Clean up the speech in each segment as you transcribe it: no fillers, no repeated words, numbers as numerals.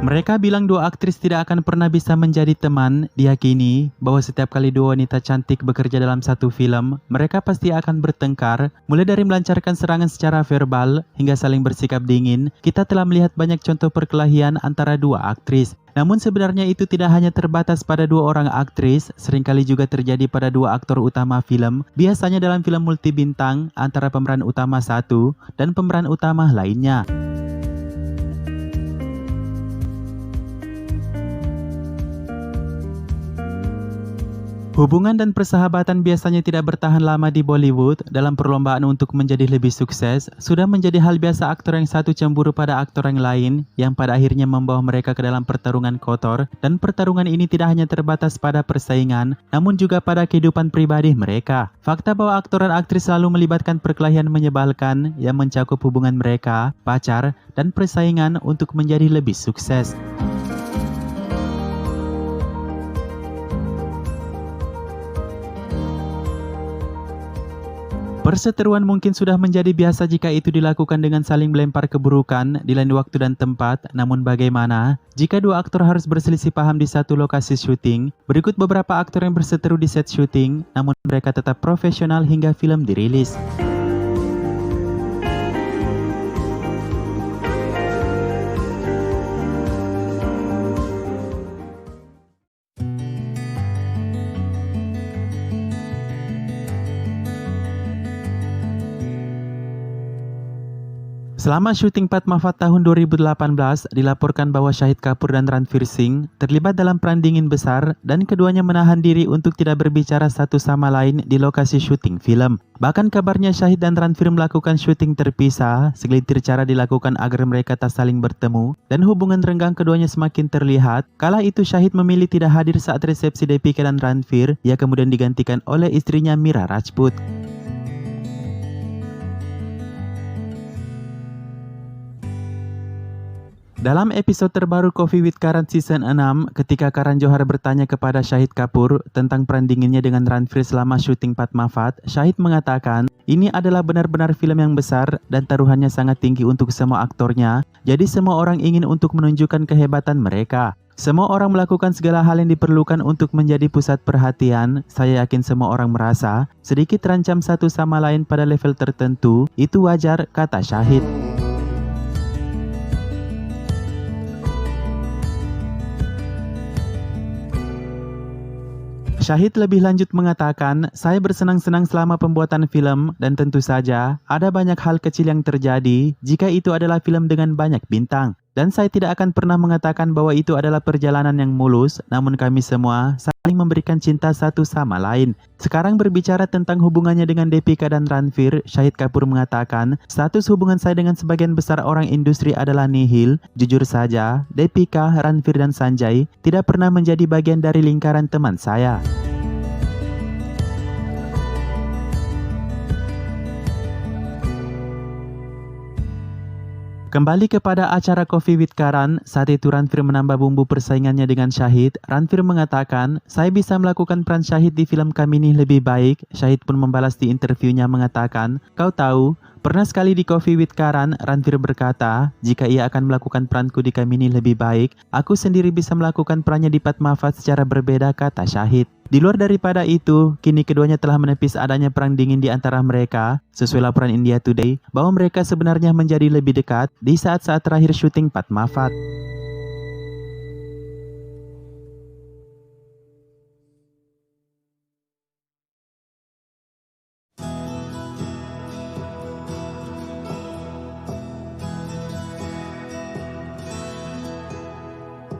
Mereka bilang dua aktris tidak akan pernah bisa menjadi teman. Diyakini bahwa setiap kali dua wanita cantik bekerja dalam satu film, mereka pasti akan bertengkar. Mulai dari melancarkan serangan secara verbal hingga saling bersikap dingin, kita telah melihat banyak contoh perkelahian antara dua aktris. Namun sebenarnya itu tidak hanya terbatas pada dua orang aktris, seringkali juga terjadi pada dua aktor utama film, biasanya dalam film multibintang antara pemeran utama satu dan pemeran utama lainnya. Hubungan dan persahabatan biasanya tidak bertahan lama di Bollywood. Dalam perlombaan untuk menjadi lebih sukses, sudah menjadi hal biasa aktor yang satu cemburu pada aktor yang lain, yang pada akhirnya membawa mereka ke dalam pertarungan kotor. Dan pertarungan ini tidak hanya terbatas pada persaingan, namun juga pada kehidupan pribadi mereka. Fakta bahwa aktor dan aktris selalu melibatkan perkelahian menyebalkan yang mencakup hubungan mereka, pacar, dan persaingan untuk menjadi lebih sukses. Perseteruan mungkin sudah menjadi biasa jika itu dilakukan dengan saling melempar keburukan di lain waktu dan tempat. Namun bagaimana jika dua aktor harus berselisih paham di satu lokasi syuting? Berikut beberapa aktor yang berseteru di set syuting, namun mereka tetap profesional hingga film dirilis. Selama syuting Padmavat tahun 2018, dilaporkan bahwa Shahid Kapoor dan Ranveer Singh terlibat dalam perang dingin besar dan keduanya menahan diri untuk tidak berbicara satu sama lain di lokasi syuting film. Bahkan kabarnya Shahid dan Ranveer melakukan syuting terpisah, segelintir cara dilakukan agar mereka tak saling bertemu, dan hubungan renggang keduanya semakin terlihat. Kala itu Shahid memilih tidak hadir saat resepsi Deepika dan Ranveer, ia kemudian digantikan oleh istrinya Mira Rajput. Dalam episode terbaru Coffee with Karan Season 6, ketika Karan Johar bertanya kepada Shahid Kapoor tentang peran dinginnya dengan Ranveer selama syuting Padmavat, Shahid mengatakan, ini adalah benar-benar film yang besar dan taruhannya sangat tinggi untuk semua aktornya, jadi semua orang ingin untuk menunjukkan kehebatan mereka. Semua orang melakukan segala hal yang diperlukan untuk menjadi pusat perhatian. Saya yakin semua orang merasa sedikit terancam satu sama lain pada level tertentu, itu wajar, kata Shahid. Shahid lebih lanjut mengatakan, saya bersenang-senang selama pembuatan film dan tentu saja ada banyak hal kecil yang terjadi jika itu adalah film dengan banyak bintang. Dan saya tidak akan pernah mengatakan bahwa itu adalah perjalanan yang mulus, namun kami semua saling memberikan cinta satu sama lain. Sekarang berbicara tentang hubungannya dengan Deepika dan Ranveer, Shahid Kapoor mengatakan, status hubungan saya dengan sebagian besar orang industri adalah nihil. Jujur saja, Deepika, Ranveer dan Sanjay tidak pernah menjadi bagian dari lingkaran teman saya. Kembali kepada acara Coffee with Karan, saat itu Ranveer menambah bumbu persaingannya dengan Shahid. Ranveer mengatakan, saya bisa melakukan peran Shahid di film Kamini lebih baik. Shahid pun membalas di interviewnya mengatakan, kau tahu, pernah sekali di Coffee with Karan, Ranveer berkata, jika ia akan melakukan peranku di Kamini lebih baik, aku sendiri bisa melakukan perannya di Padmavat secara berbeda, kata Shahid. Di luar daripada itu, kini keduanya telah menepis adanya perang dingin di antara mereka. Sesuai laporan India Today, bahwa mereka sebenarnya menjadi lebih dekat di saat-saat terakhir syuting Padmavat.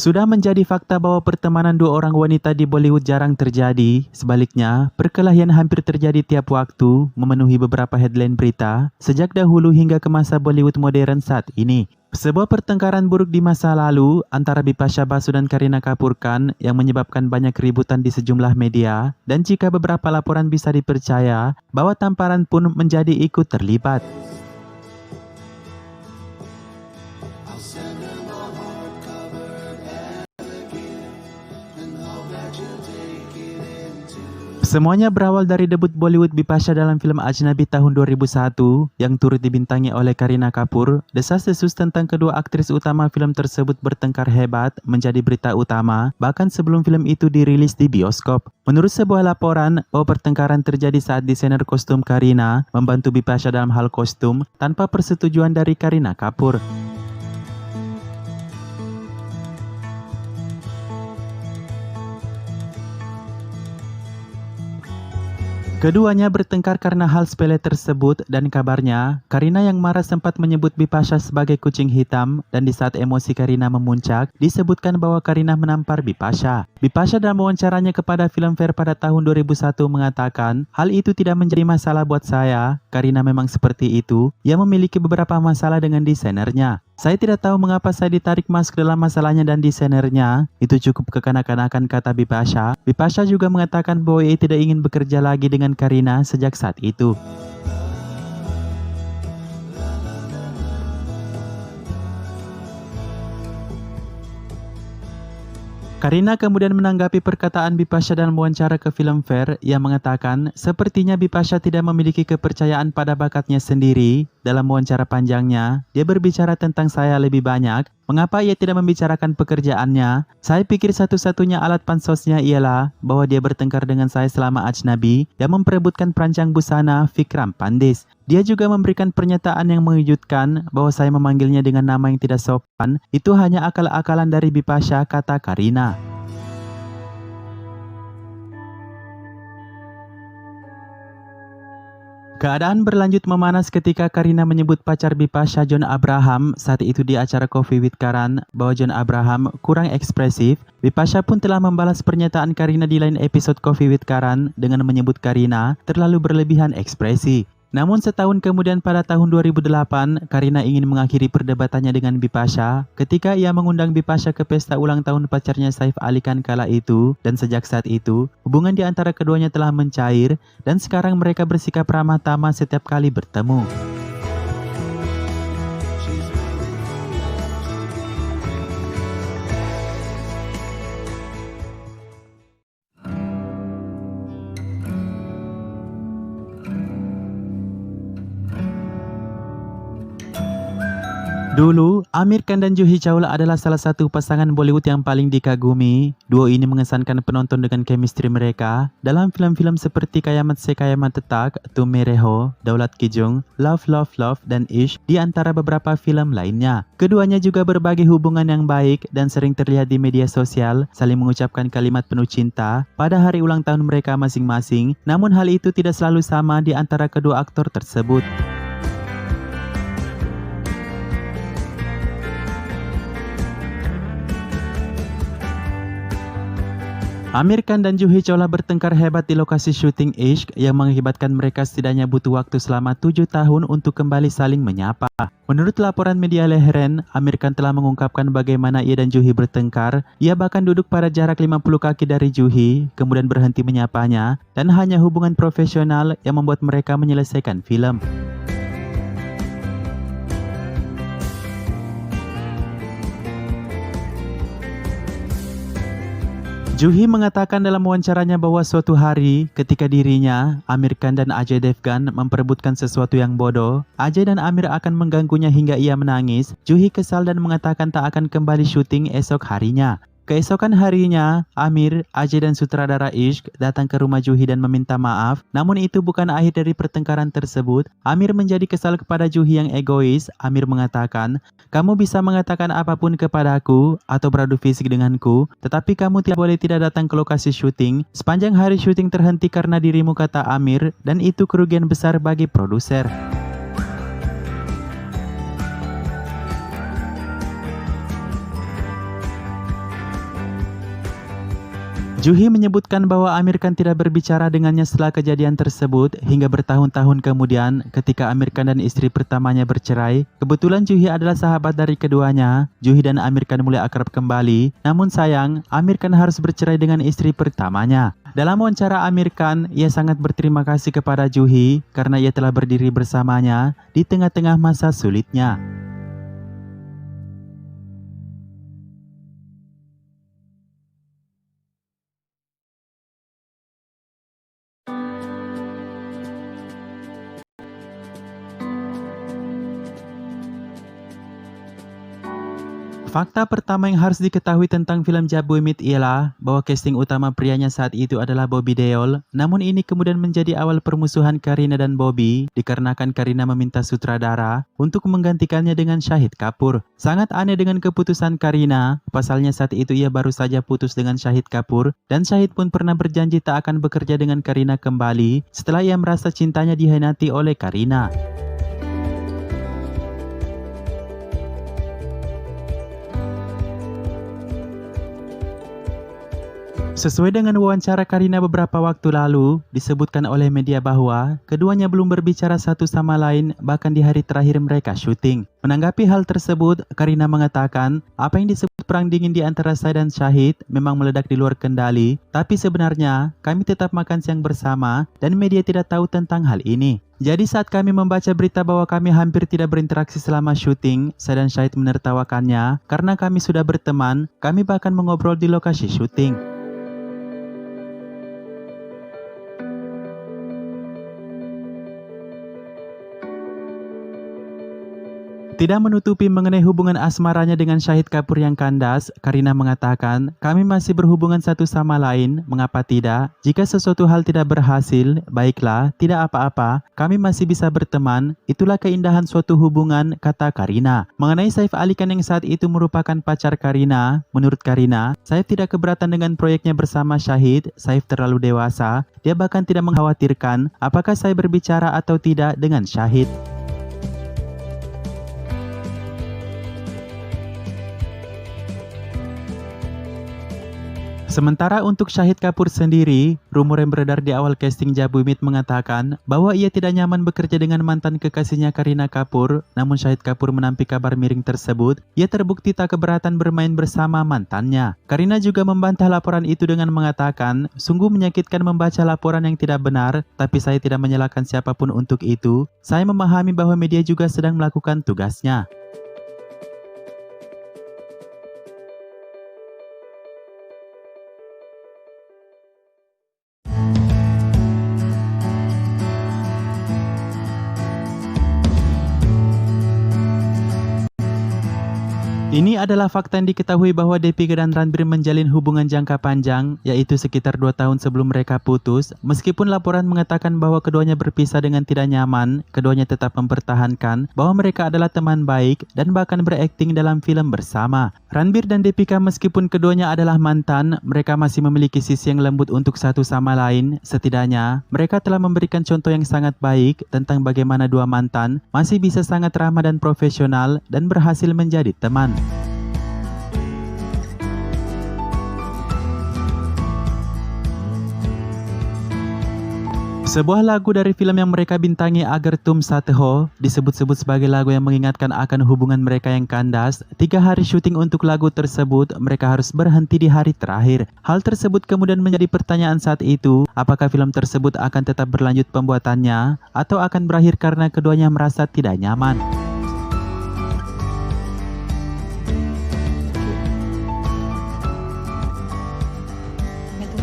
Sudah menjadi fakta bahwa pertemanan dua orang wanita di Bollywood jarang terjadi. Sebaliknya, perkelahian hampir terjadi tiap waktu, memenuhi beberapa headline berita, sejak dahulu hingga ke masa Bollywood modern saat ini. Sebuah pertengkaran buruk di masa lalu antara Bipasha Basu dan Kareena Kapoor Khan yang menyebabkan banyak keributan di sejumlah media, dan jika beberapa laporan bisa dipercaya, bahwa tamparan pun menjadi ikut terlibat. Semuanya berawal dari debut Bollywood Bipasha dalam film Ajnabi tahun 2001 yang turut dibintangi oleh Kareena Kapoor. Desas-desus tentang kedua aktris utama film tersebut bertengkar hebat menjadi berita utama bahkan sebelum film itu dirilis di bioskop. Menurut sebuah laporan, bahwa pertengkaran terjadi saat desainer kostum Kareena membantu Bipasha dalam hal kostum tanpa persetujuan dari Kareena Kapoor. Keduanya bertengkar karena hal sepele tersebut dan kabarnya, Kareena yang marah sempat menyebut Bipasha sebagai kucing hitam dan di saat emosi Kareena memuncak, disebutkan bahwa Kareena menampar Bipasha. Bipasha dalam wawancaranya kepada Filmfare pada tahun 2001 mengatakan, hal itu tidak menjadi masalah buat saya, Kareena memang seperti itu, ia memiliki beberapa masalah dengan desainernya. Saya tidak tahu mengapa saya ditarik masuk dalam masalahnya dan desainernya. Itu cukup kekanak-kanakan, kata Bipasha. Bipasha juga mengatakan bahwa ia tidak ingin bekerja lagi dengan Kareena sejak saat itu. Kareena kemudian menanggapi perkataan Bipasha dalam wawancara ke Filmfare yang mengatakan sepertinya Bipasha tidak memiliki kepercayaan pada bakatnya sendiri. Dalam wawancara panjangnya, dia berbicara tentang saya lebih banyak. Mengapa ia tidak membicarakan pekerjaannya? Saya pikir satu-satunya alat pansosnya ialah bahwa dia bertengkar dengan saya selama Ajnabi dan memperebutkan perancang busana Vikram Pandis. Dia juga memberikan pernyataan yang mengejutkan bahwa saya memanggilnya dengan nama yang tidak sopan. Itu hanya akal-akalan dari Bipasha, kata Kareena. Keadaan berlanjut memanas ketika Kareena menyebut pacar Bipasha, John Abraham, saat itu di acara Coffee with Karan bahwa John Abraham kurang ekspresif. Bipasha pun telah membalas pernyataan Kareena di lain episode Coffee with Karan dengan menyebut Kareena terlalu berlebihan ekspresi. Namun setahun kemudian pada tahun 2008, Kareena ingin mengakhiri perdebatannya dengan Bipasha ketika ia mengundang Bipasha ke pesta ulang tahun pacarnya Saif Ali Khan kala itu, dan sejak saat itu, hubungan di antara keduanya telah mencair dan sekarang mereka bersikap ramah tamah setiap kali bertemu. Dulu, Amir Khan dan Juhi Chawla adalah salah satu pasangan Bollywood yang paling dikagumi. Duo ini mengesankan penonton dengan chemistry mereka dalam film-film seperti Kayamat Se Kayamat Tetak, Tum Mere Ho, Daulat Ki Jung, Love Love Love, dan Ishq di antara beberapa film lainnya. Keduanya juga berbagi hubungan yang baik dan sering terlihat di media sosial, saling mengucapkan kalimat penuh cinta pada hari ulang tahun mereka masing-masing. Namun hal itu tidak selalu sama di antara kedua aktor tersebut. Amir Khan dan Juhi Chawla bertengkar hebat di lokasi syuting Ishq yang mengakibatkan mereka setidaknya butuh waktu selama 7 tahun untuk kembali saling menyapa. Menurut laporan media Leheren, Amir Khan telah mengungkapkan bagaimana ia dan Juhi bertengkar. Ia bahkan duduk pada jarak 50 kaki dari Juhi, kemudian berhenti menyapanya, dan hanya hubungan profesional yang membuat mereka menyelesaikan film. Juhi mengatakan dalam wawancaranya bahwa suatu hari ketika dirinya, Amir Khan dan Ajay Devgan memperebutkan sesuatu yang bodoh, Ajay dan Amir akan mengganggunya hingga ia menangis. Juhi kesal dan mengatakan tak akan kembali syuting esok harinya. Keesokan harinya, Amir, Ajay dan sutradara Ishq datang ke rumah Juhi dan meminta maaf. Namun itu bukan akhir dari pertengkaran tersebut. Amir menjadi kesal kepada Juhi yang egois. Amir mengatakan, kamu bisa mengatakan apapun kepadaku atau beradu fisik denganku, tetapi kamu tidak boleh tidak datang ke lokasi syuting. Sepanjang hari syuting terhenti karena dirimu, kata Amir, dan itu kerugian besar bagi produser. Juhi menyebutkan bahwa Amir Khan tidak berbicara dengannya setelah kejadian tersebut hingga bertahun-tahun kemudian ketika Amir Khan dan istri pertamanya bercerai. Kebetulan Juhi adalah sahabat dari keduanya. Juhi dan Amir Khan mulai akrab kembali. Namun sayang, Amir Khan harus bercerai dengan istri pertamanya. Dalam wawancara Amir Khan, ia sangat berterima kasih kepada Juhi karena ia telah berdiri bersamanya di tengah-tengah masa sulitnya. Fakta pertama yang harus diketahui tentang film Jabuimit ialah bahwa casting utama prianya saat itu adalah Bobby Deol. Namun ini kemudian menjadi awal permusuhan Kareena dan Bobby dikarenakan Kareena meminta sutradara untuk menggantikannya dengan Shahid Kapoor. Sangat aneh dengan keputusan Kareena, pasalnya saat itu ia baru saja putus dengan Shahid Kapoor dan Shahid pun pernah berjanji tak akan bekerja dengan Kareena kembali setelah ia merasa cintanya dihianati oleh Kareena. Sesuai dengan wawancara Kareena beberapa waktu lalu, disebutkan oleh media bahwa keduanya belum berbicara satu sama lain bahkan di hari terakhir mereka syuting. Menanggapi hal tersebut, Kareena mengatakan apa yang disebut perang dingin di antara saya dan Shahid memang meledak di luar kendali, tapi sebenarnya kami tetap makan siang bersama dan media tidak tahu tentang hal ini. Jadi saat kami membaca berita bahwa kami hampir tidak berinteraksi selama syuting, saya dan Shahid menertawakannya karena kami sudah berteman, kami bahkan mengobrol di lokasi syuting. Tidak menutupi mengenai hubungan asmaranya dengan Shahid Kapoor yang kandas, Kareena mengatakan, kami masih berhubungan satu sama lain, mengapa tidak? Jika sesuatu hal tidak berhasil, baiklah, tidak apa-apa, kami masih bisa berteman, itulah keindahan suatu hubungan, kata Kareena. Mengenai Saif Ali Khan yang saat itu merupakan pacar Kareena, menurut Kareena, Saif tidak keberatan dengan proyeknya bersama Shahid, Saif terlalu dewasa, dia bahkan tidak mengkhawatirkan apakah saya berbicara atau tidak dengan Shahid. Sementara untuk Shahid Kapoor sendiri, rumor yang beredar di awal casting Jabuimit mengatakan bahwa ia tidak nyaman bekerja dengan mantan kekasihnya Kareena Kapoor, namun Shahid Kapoor menampik kabar miring tersebut, ia terbukti tak keberatan bermain bersama mantannya. Kareena juga membantah laporan itu dengan mengatakan, sungguh menyakitkan membaca laporan yang tidak benar, tapi saya tidak menyalahkan siapapun untuk itu. Saya memahami bahwa media juga sedang melakukan tugasnya. Ini adalah fakta yang diketahui bahwa Deepika dan Ranbir menjalin hubungan jangka panjang, yaitu sekitar 2 tahun sebelum mereka putus. Meskipun laporan mengatakan bahwa keduanya berpisah dengan tidak nyaman, keduanya tetap mempertahankan bahwa mereka adalah teman baik dan bahkan berakting dalam film bersama. Ranbir dan Deepika meskipun keduanya adalah mantan, mereka masih memiliki sisi yang lembut untuk satu sama lain. Setidaknya, mereka telah memberikan contoh yang sangat baik tentang bagaimana dua mantan masih bisa sangat ramah dan profesional dan berhasil menjadi teman. Sebuah lagu dari film yang mereka bintangi Agar Tum Saath Ho disebut-sebut sebagai lagu yang mengingatkan akan hubungan mereka yang kandas. 3 hari syuting untuk lagu tersebut, mereka harus berhenti di hari terakhir. Hal tersebut kemudian menjadi pertanyaan saat itu, apakah film tersebut akan tetap berlanjut pembuatannya atau akan berakhir karena keduanya merasa tidak nyaman.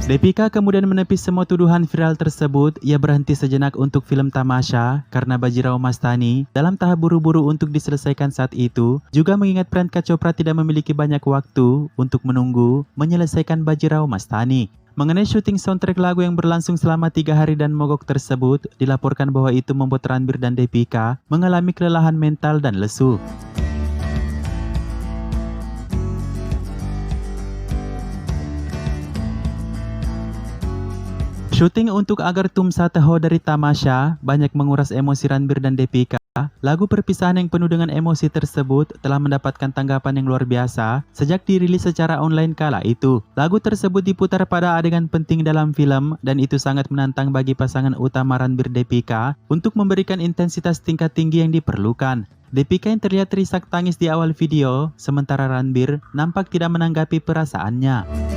Deepika kemudian menepis semua tuduhan viral tersebut. Ia berhenti sejenak untuk film Tamasha karena Bajirao Mastani dalam tahap buru-buru untuk diselesaikan saat itu. Juga mengingat Priyanka Chopra tidak memiliki banyak waktu untuk menunggu menyelesaikan Bajirao Mastani. Mengenai syuting soundtrack lagu yang berlangsung selama 3 hari dan mogok tersebut, dilaporkan bahwa itu membuat Ranbir dan Deepika mengalami kelelahan mental dan lesu. Syuting untuk Agar Tum Saath Ho dari Tamasha banyak menguras emosi Ranbir dan Deepika. Lagu perpisahan yang penuh dengan emosi tersebut telah mendapatkan tanggapan yang luar biasa sejak dirilis secara online kala itu. Lagu tersebut diputar pada adegan penting dalam film dan itu sangat menantang bagi pasangan utama Ranbir Deepika untuk memberikan intensitas tingkat tinggi yang diperlukan. Deepika yang terlihat terisak tangis di awal video, sementara Ranbir nampak tidak menanggapi perasaannya.